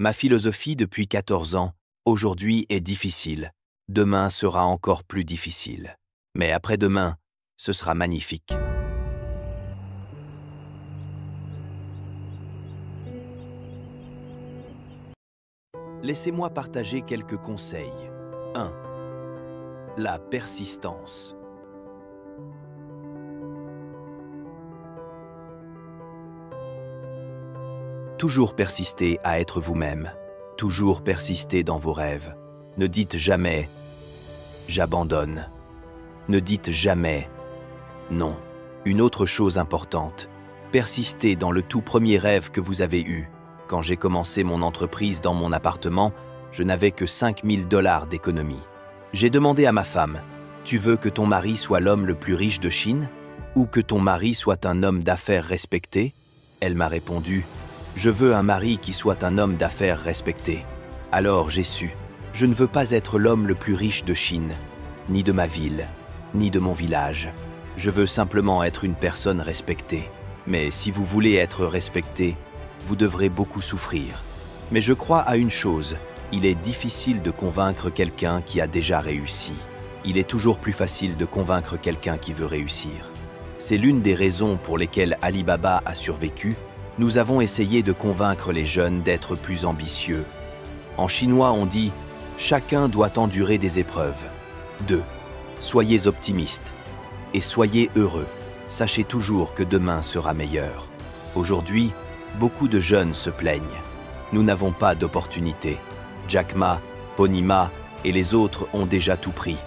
Ma philosophie depuis 14 ans, aujourd'hui est difficile. Demain sera encore plus difficile. Mais après-demain, ce sera magnifique. Laissez-moi partager quelques conseils. 1. La persistance. Toujours persister à être vous-même. Toujours persister dans vos rêves. Ne dites jamais « j'abandonne ». Ne dites jamais « non ». Une autre chose importante, persistez dans le tout premier rêve que vous avez eu. Quand j'ai commencé mon entreprise dans mon appartement, je n'avais que 5 000 $ d'économie. J'ai demandé à ma femme « Tu veux que ton mari soit l'homme le plus riche de Chine ou que ton mari soit un homme d'affaires respecté ?» Elle m'a répondu « Je veux un mari qui soit un homme d'affaires respecté. » Alors j'ai su, je ne veux pas être l'homme le plus riche de Chine, ni de ma ville, ni de mon village. Je veux simplement être une personne respectée. Mais si vous voulez être respecté, vous devrez beaucoup souffrir. Mais je crois à une chose, il est difficile de convaincre quelqu'un qui a déjà réussi. Il est toujours plus facile de convaincre quelqu'un qui veut réussir. C'est l'une des raisons pour lesquelles Ali Baba a survécu. Nous avons essayé de convaincre les jeunes d'être plus ambitieux. En chinois, on dit « Chacun doit endurer des épreuves ». 2. Soyez optimistes et soyez heureux. Sachez toujours que demain sera meilleur. Aujourd'hui, beaucoup de jeunes se plaignent. Nous n'avons pas d'opportunité. Jack Ma, Pony Ma et les autres ont déjà tout pris.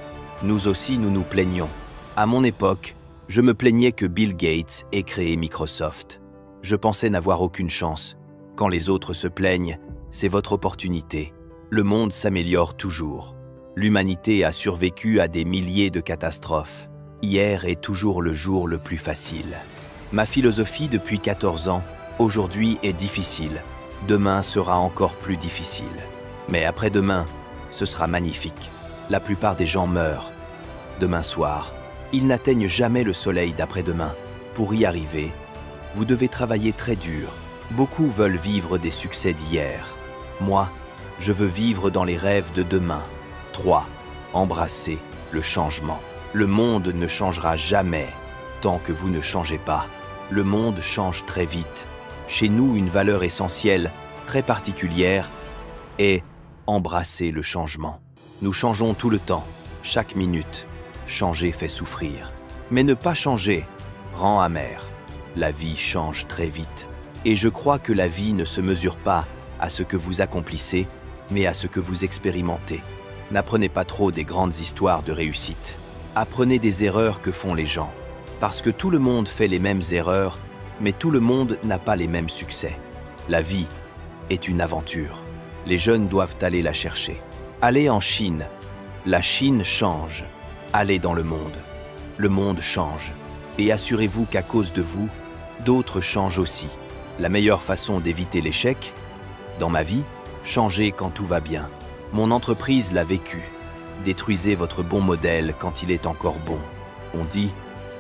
Nous aussi, nous nous plaignons. À mon époque, je me plaignais que Bill Gates ait créé Microsoft. Je pensais n'avoir aucune chance. Quand les autres se plaignent, c'est votre opportunité. Le monde s'améliore toujours. L'humanité a survécu à des milliers de catastrophes. Hier est toujours le jour le plus facile. Ma philosophie depuis 14 ans, aujourd'hui est difficile. Demain sera encore plus difficile. Mais après-demain, ce sera magnifique. La plupart des gens meurent. Demain soir, ils n'atteignent jamais le soleil d'après-demain. Pour y arriver, vous devez travailler très dur. Beaucoup veulent vivre des succès d'hier. Moi, je veux vivre dans les rêves de demain. 3. Embrassez le changement. Le monde ne changera jamais tant que vous ne changez pas. Le monde change très vite. Chez nous, une valeur essentielle, très particulière, est embrasser le changement. Nous changeons tout le temps, chaque minute. Changer fait souffrir. Mais ne pas changer rend amer. La vie change très vite. Et je crois que la vie ne se mesure pas à ce que vous accomplissez, mais à ce que vous expérimentez. N'apprenez pas trop des grandes histoires de réussite. Apprenez des erreurs que font les gens. Parce que tout le monde fait les mêmes erreurs, mais tout le monde n'a pas les mêmes succès. La vie est une aventure. Les jeunes doivent aller la chercher. Allez en Chine. La Chine change. Allez dans le monde change. Et assurez-vous qu'à cause de vous, d'autres changent aussi. La meilleure façon d'éviter l'échec, dans ma vie, changez quand tout va bien. Mon entreprise l'a vécu. Détruisez votre bon modèle quand il est encore bon. On dit,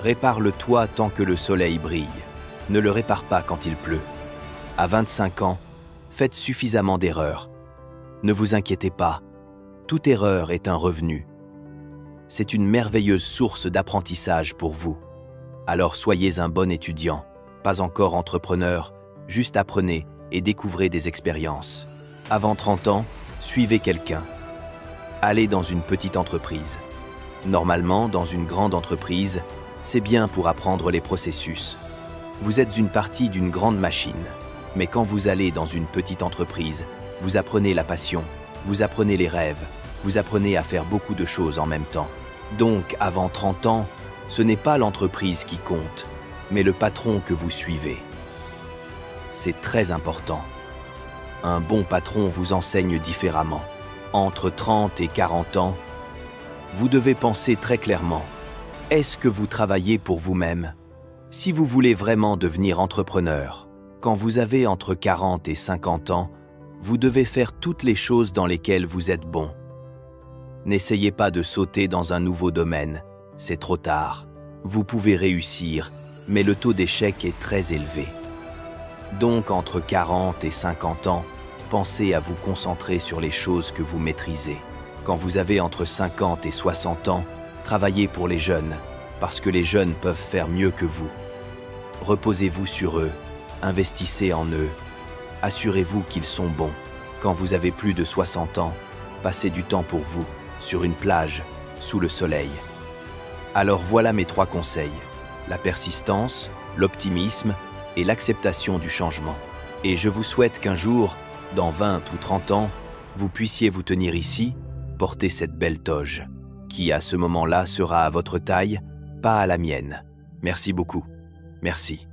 répare le toit tant que le soleil brille. Ne le répare pas quand il pleut. À 25 ans, faites suffisamment d'erreurs. Ne vous inquiétez pas, toute erreur est un revenu. C'est une merveilleuse source d'apprentissage pour vous. Alors soyez un bon étudiant, pas encore entrepreneur, juste apprenez et découvrez des expériences. Avant 30 ans, suivez quelqu'un. Allez dans une petite entreprise. Normalement, dans une grande entreprise, c'est bien pour apprendre les processus. Vous êtes une partie d'une grande machine. Mais quand vous allez dans une petite entreprise, vous apprenez la passion, vous apprenez les rêves, vous apprenez à faire beaucoup de choses en même temps. Donc, avant 30 ans, ce n'est pas l'entreprise qui compte, mais le patron que vous suivez. C'est très important. Un bon patron vous enseigne différemment. Entre 30 et 40 ans, vous devez penser très clairement. Est-ce que vous travaillez pour vous-même? Si vous voulez vraiment devenir entrepreneur, quand vous avez entre 40 et 50 ans, vous devez faire toutes les choses dans lesquelles vous êtes bon. N'essayez pas de sauter dans un nouveau domaine, c'est trop tard. Vous pouvez réussir, mais le taux d'échec est très élevé. Donc entre 40 et 50 ans, pensez à vous concentrer sur les choses que vous maîtrisez. Quand vous avez entre 50 et 60 ans, travaillez pour les jeunes, parce que les jeunes peuvent faire mieux que vous. Reposez-vous sur eux, investissez en eux, assurez-vous qu'ils sont bons. Quand vous avez plus de 60 ans, passez du temps pour vous, sur une plage, sous le soleil. Alors voilà mes 3 conseils: la persistance, l'optimisme et l'acceptation du changement. Et je vous souhaite qu'un jour, dans 20 ou 30 ans, vous puissiez vous tenir ici, porter cette belle toge, qui à ce moment-là sera à votre taille, pas à la mienne. Merci beaucoup. Merci.